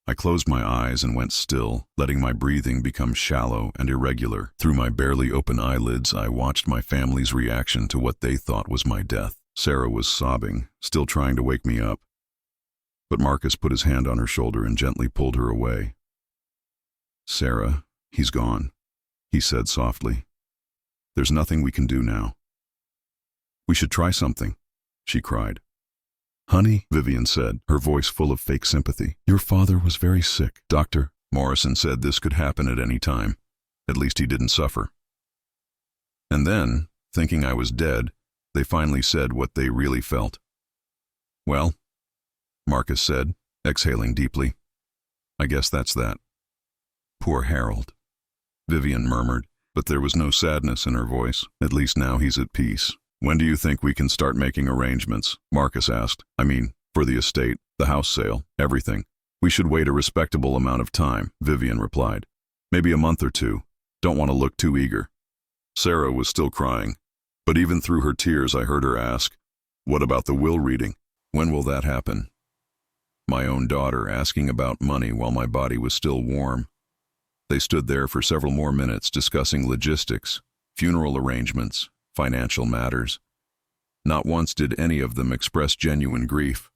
I closed my eyes and went still, letting my breathing become shallow and irregular. Through my barely open eyelids, I watched my family's reaction to what they thought was my death. Sarah was sobbing, still trying to wake me up. But Marcus put his hand on her shoulder and gently pulled her away. Sarah, he's gone, he said softly. There's nothing we can do now. We should try something, she cried. Honey, Vivian said, her voice full of fake sympathy. Your father was very sick. Doctor, Morrison said this could happen at any time. At least he didn't suffer. And then, thinking I was dead, they finally said what they really felt. "Well," Marcus said, exhaling deeply, "I guess that's that." "Poor Harold," Vivian murmured, but there was no sadness in her voice. "At least now he's at peace." "When do you think we can start making arrangements?" Marcus asked. "I mean, for the estate, the house sale, everything." "We should wait a respectable amount of time," Vivian replied. "Maybe a month or two. Don't want to look too eager." Sarah was still crying, but even through her tears I heard her ask, "What about the will reading? When will that happen?" My own daughter asking about money while my body was still warm. They stood there for several more minutes discussing logistics, funeral arrangements, financial matters. Not once did any of them express genuine grief.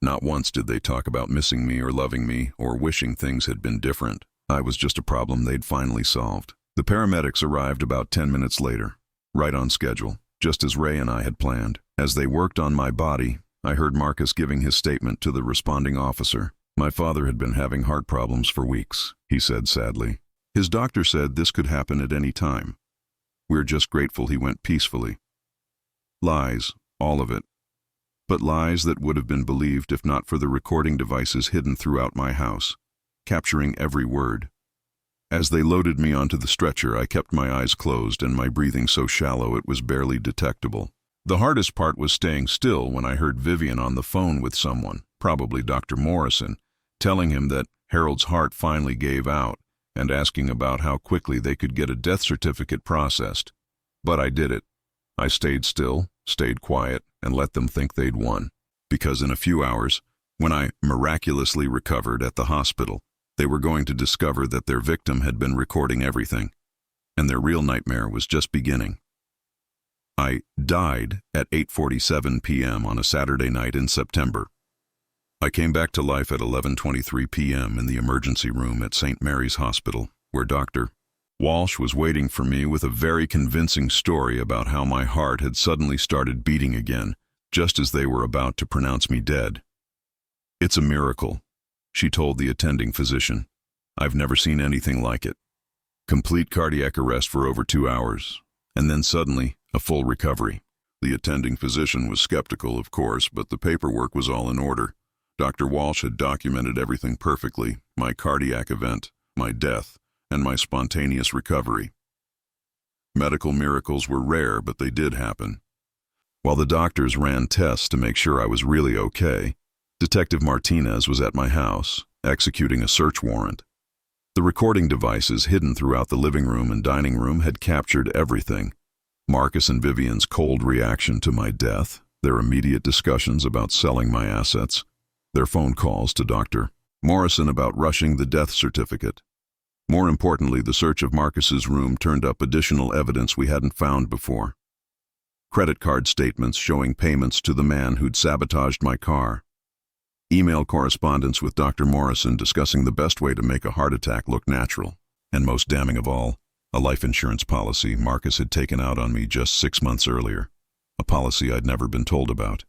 Not once did they talk about missing me or loving me or wishing things had been different. I was just a problem they'd finally solved. The paramedics arrived about 10 minutes later, right on schedule, just as Ray and I had planned. As they worked on my body, I heard Marcus giving his statement to the responding officer. "My father had been having heart problems for weeks," he said sadly. "His doctor said this could happen at any time. We're just grateful he went peacefully." Lies, all of it. But lies that would have been believed if not for the recording devices hidden throughout my house, capturing every word. As they loaded me onto the stretcher, I kept my eyes closed and my breathing so shallow it was barely detectable. The hardest part was staying still when I heard Vivian on the phone with someone, probably Dr. Morrison, telling him that Harold's heart finally gave out and asking about how quickly they could get a death certificate processed. But I did it. I stayed still, stayed quiet, and let them think they'd won. Because in a few hours, when I miraculously recovered at the hospital, they were going to discover that their victim had been recording everything, and their real nightmare was just beginning. I died at 8:47 p.m. on a Saturday night in September. I came back to life at 11:23 p.m. in the emergency room at St. Mary's Hospital, where Dr. Walsh was waiting for me with a very convincing story about how my heart had suddenly started beating again, just as they were about to pronounce me dead. "It's a miracle," she told the attending physician. "I've never seen anything like it. Complete cardiac arrest for over 2 hours, and then suddenly, a full recovery." The attending physician was skeptical, of course, but the paperwork was all in order. Dr. Walsh had documented everything perfectly: my cardiac event, my death, and my spontaneous recovery. Medical miracles were rare, but they did happen. While the doctors ran tests to make sure I was really okay, Detective Martinez was at my house, executing a search warrant. The recording devices hidden throughout the living room and dining room had captured everything: Marcus and Vivian's cold reaction to my death, their immediate discussions about selling my assets, their phone calls to Dr. Morrison about rushing the death certificate. More importantly, the search of Marcus's room turned up additional evidence we hadn't found before. Credit card statements showing payments to the man who'd sabotaged my car. Email correspondence with Dr. Morrison discussing the best way to make a heart attack look natural. And most damning of all, a life insurance policy Marcus had taken out on me just 6 months earlier, a policy I'd never been told about.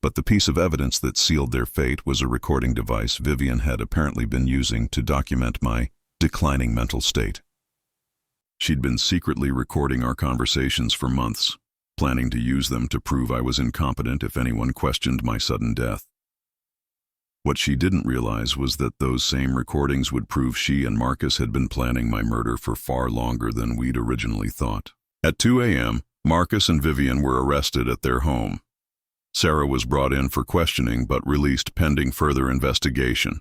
But the piece of evidence that sealed their fate was a recording device Vivian had apparently been using to document my declining mental state. She'd been secretly recording our conversations for months, planning to use them to prove I was incompetent if anyone questioned my sudden death. What she didn't realize was that those same recordings would prove she and Marcus had been planning my murder for far longer than we'd originally thought. At 2 a.m., Marcus and Vivian were arrested at their home. Sarah was brought in for questioning but released pending further investigation.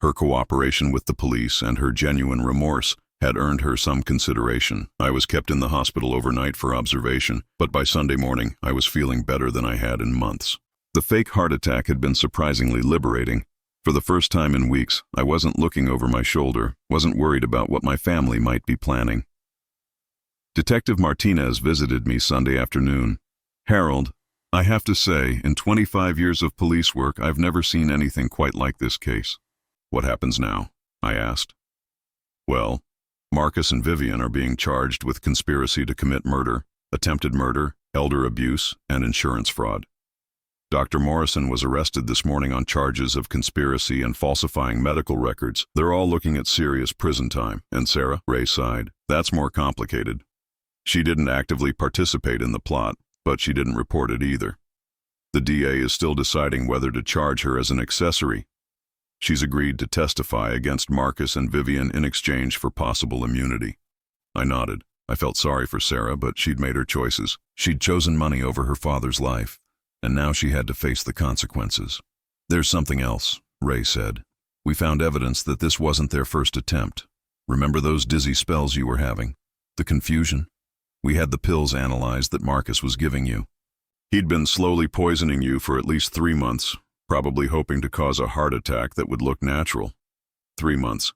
Her cooperation with the police and her genuine remorse had earned her some consideration. I was kept in the hospital overnight for observation, but by Sunday morning I was feeling better than I had in months. The fake heart attack had been surprisingly liberating. For the first time in weeks, I wasn't looking over my shoulder, wasn't worried about what my family might be planning. Detective Martinez visited me Sunday afternoon. "Harold, I have to say, in 25 years of police work, I've never seen anything quite like this case." "What happens now?" I asked. "Well, Marcus and Vivian are being charged with conspiracy to commit murder, attempted murder, elder abuse, and insurance fraud. Dr. Morrison was arrested this morning on charges of conspiracy and falsifying medical records. They're all looking at serious prison time. And Sarah, Ray sighed, that's more complicated. She didn't actively participate in the plot, but she didn't report it either. The DA is still deciding whether to charge her as an accessory. She's agreed to testify against Marcus and Vivian in exchange for possible immunity. I nodded. I felt sorry for Sarah, but she'd made her choices. She'd chosen money over her father's life, and now she had to face the consequences. There's something else, Ray said. We found evidence that this wasn't their first attempt. Remember those dizzy spells you were having? The confusion? We had the pills analyzed that Marcus was giving you. He'd been slowly poisoning you for at least 3 months, probably hoping to cause a heart attack that would look natural. 3 months.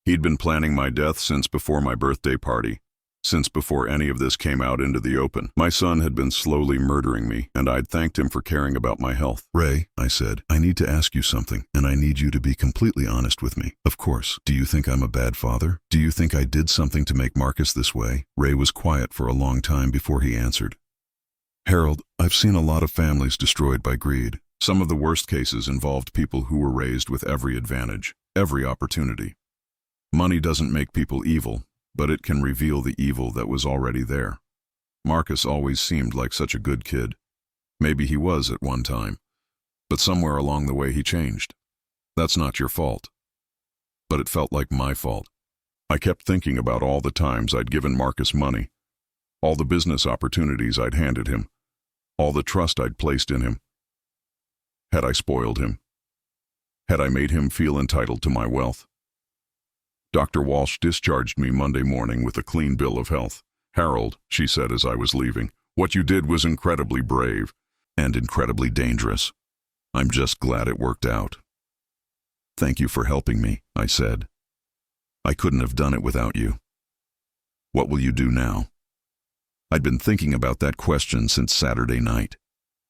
He'd been planning my death since before my birthday party, since before any of this came out into the open. My son had been slowly murdering me, and I'd thanked him for caring about my health. Ray, I said, I need to ask you something, and I need you to be completely honest with me. Of course. Do you think I'm a bad father? Do you think I did something to make Marcus this way? Ray was quiet for a long time before he answered. Harold, I've seen a lot of families destroyed by greed. Some of the worst cases involved people who were raised with every advantage, every opportunity. Money doesn't make people evil, but it can reveal the evil that was already there. Marcus always seemed like such a good kid. Maybe he was at one time, but somewhere along the way he changed. That's not your fault. But it felt like my fault. I kept thinking about all the times I'd given Marcus money, all the business opportunities I'd handed him, all the trust I'd placed in him. Had I spoiled him? Had I made him feel entitled to my wealth? Dr. Walsh discharged me Monday morning with a clean bill of health. Harold, she said as I was leaving, what you did was incredibly brave and incredibly dangerous. I'm just glad it worked out. Thank you for helping me, I said. I couldn't have done it without you. What will you do now? I'd been thinking about that question since Saturday night.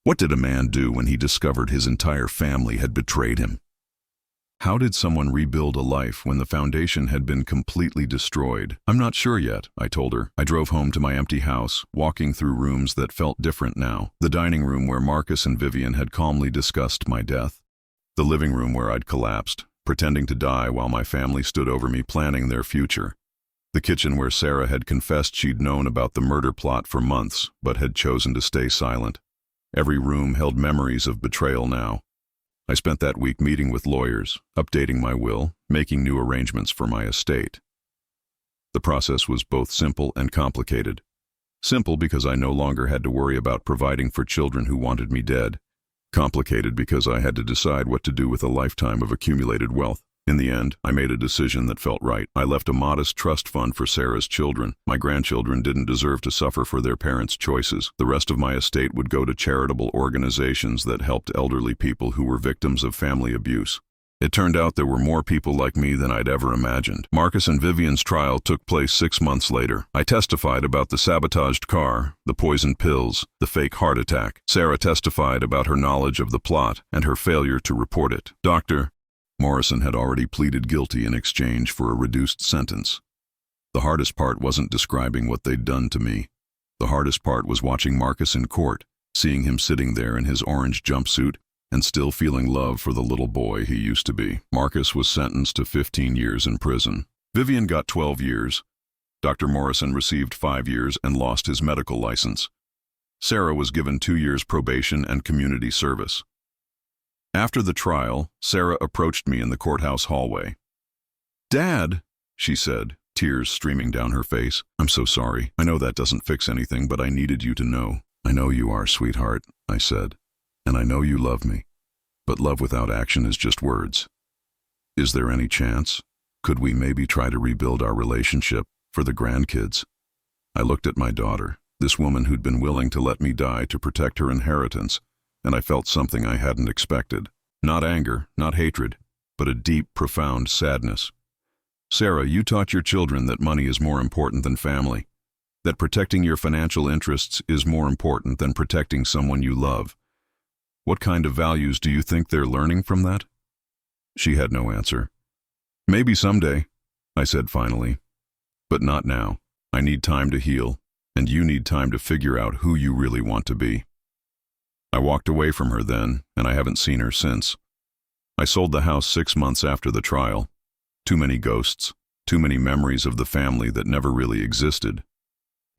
What did a man do when he discovered his entire family had betrayed him? How did someone rebuild a life when the foundation had been completely destroyed? I'm not sure yet, I told her. I drove home to my empty house, walking through rooms that felt different now. The dining room where Marcus and Vivian had calmly discussed my death. The living room where I'd collapsed, pretending to die while my family stood over me planning their future. The kitchen where Sarah had confessed she'd known about the murder plot for months, but had chosen to stay silent. Every room held memories of betrayal now. I spent that week meeting with lawyers, updating my will, making new arrangements for my estate. The process was both simple and complicated. Simple because I no longer had to worry about providing for children who wanted me dead. Complicated because I had to decide what to do with a lifetime of accumulated wealth. In the end, I made a decision that felt right. I left a modest trust fund for Sarah's children. My grandchildren didn't deserve to suffer for their parents' choices. The rest of my estate would go to charitable organizations that helped elderly people who were victims of family abuse. It turned out there were more people like me than I'd ever imagined. Marcus and Vivian's trial took place 6 months later. I testified about the sabotaged car, the poisoned pills, the fake heart attack. Sarah testified about her knowledge of the plot and her failure to report it. Dr. Morrison had already pleaded guilty in exchange for a reduced sentence. The hardest part wasn't describing what they'd done to me. The hardest part was watching Marcus in court, seeing him sitting there in his orange jumpsuit and still feeling love for the little boy he used to be. Marcus was sentenced to 15 years in prison. Vivian got 12 years. Dr. Morrison received 5 years and lost his medical license. Sarah was given 2 years probation and community service. After the trial, Sarah approached me in the courthouse hallway. "Dad," she said, tears streaming down her face. "I'm so sorry. I know that doesn't fix anything, but I needed you to know." "I know you are, sweetheart," I said. "And I know you love me. But love without action is just words. Is there any chance? Could we maybe try to rebuild our relationship for the grandkids?" I looked at my daughter, this woman who'd been willing to let me die to protect her inheritance, and I felt something I hadn't expected. Not anger, not hatred, but a deep, profound sadness. "Sarah, you taught your children that money is more important than family, that protecting your financial interests is more important than protecting someone you love. What kind of values do you think they're learning from that?" She had no answer. "Maybe someday," I said finally. "But not now. I need time to heal, and you need time to figure out who you really want to be." I walked away from her then, and I haven't seen her since. I sold the house 6 months after the trial. Too many ghosts, too many memories of the family that never really existed.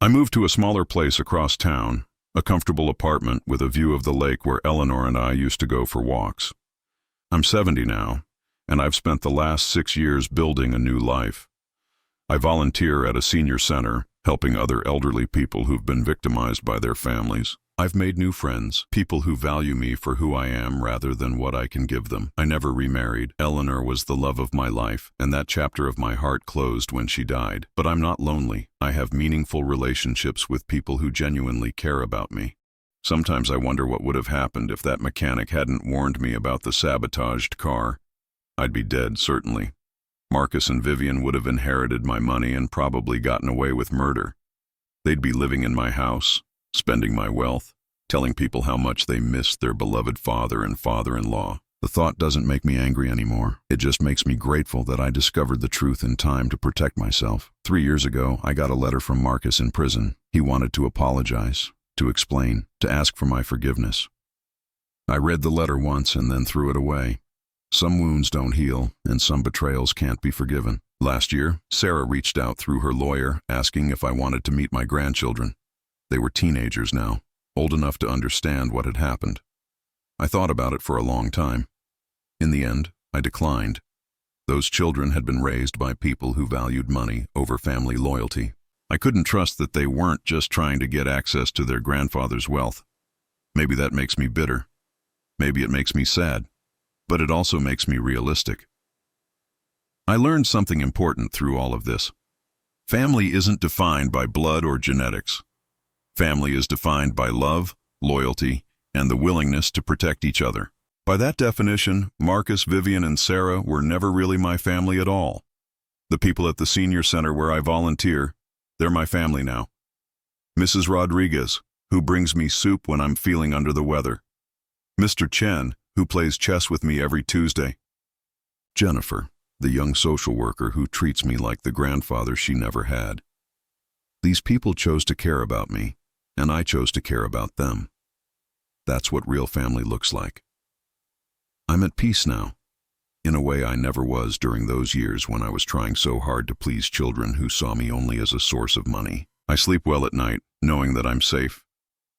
I moved to a smaller place across town, a comfortable apartment with a view of the lake where Eleanor and I used to go for walks. I'm 70 now, and I've spent the last 6 years building a new life. I volunteer at a senior center, helping other elderly people who've been victimized by their families. I've made new friends, people who value me for who I am rather than what I can give them. I never remarried. Eleanor was the love of my life, and that chapter of my heart closed when she died. But I'm not lonely. I have meaningful relationships with people who genuinely care about me. Sometimes I wonder what would have happened if that mechanic hadn't warned me about the sabotaged car. I'd be dead, certainly. Marcus and Vivian would have inherited my money and probably gotten away with murder. They'd be living in my house, spending my wealth, telling people how much they missed their beloved father and father-in-law. The thought doesn't make me angry anymore. It just makes me grateful that I discovered the truth in time to protect myself. 3 years ago, I got a letter from Marcus in prison. He wanted to apologize, to explain, to ask for my forgiveness. I read the letter once and then threw it away. Some wounds don't heal, and some betrayals can't be forgiven. Last year, Sarah reached out through her lawyer, asking if I wanted to meet my grandchildren. They were teenagers now, old enough to understand what had happened. I thought about it for a long time. In the end, I declined. Those children had been raised by people who valued money over family loyalty. I couldn't trust that they weren't just trying to get access to their grandfather's wealth. Maybe that makes me bitter. Maybe it makes me sad. But it also makes me realistic. I learned something important through all of this. Family isn't defined by blood or genetics. Family is defined by love, loyalty, and the willingness to protect each other. By that definition, Marcus, Vivian, and Sarah were never really my family at all. The people at the senior center where I volunteer, they're my family now. Mrs. Rodriguez, who brings me soup when I'm feeling under the weather. Mr. Chen, who plays chess with me every Tuesday. Jennifer, the young social worker who treats me like the grandfather she never had. These people chose to care about me, and I chose to care about them. That's what real family looks like. I'm at peace now, in a way I never was during those years when I was trying so hard to please children who saw me only as a source of money. I sleep well at night, knowing that I'm safe,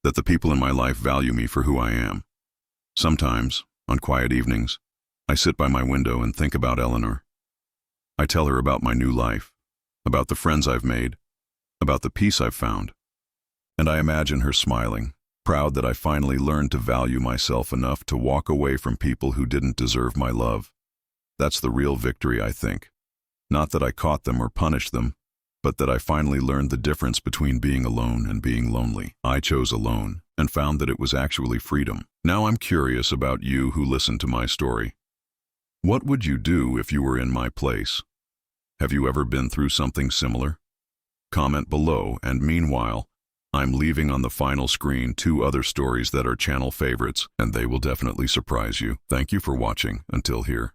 that the people in my life value me for who I am. Sometimes, on quiet evenings, I sit by my window and think about Eleanor. I tell her about my new life, about the friends I've made, about the peace I've found. And I imagine her smiling, proud that I finally learned to value myself enough to walk away from people who didn't deserve my love. That's the real victory, I think. Not that I caught them or punished them, but that I finally learned the difference between being alone and being lonely. I chose alone and found that it was actually freedom. Now I'm curious about you who listen to my story. What would you do if you were in my place? Have you ever been through something similar? Comment below, and meanwhile, I'm leaving on the final screen 2 other stories that are channel favorites, and they will definitely surprise you. Thank you for watching. Until here.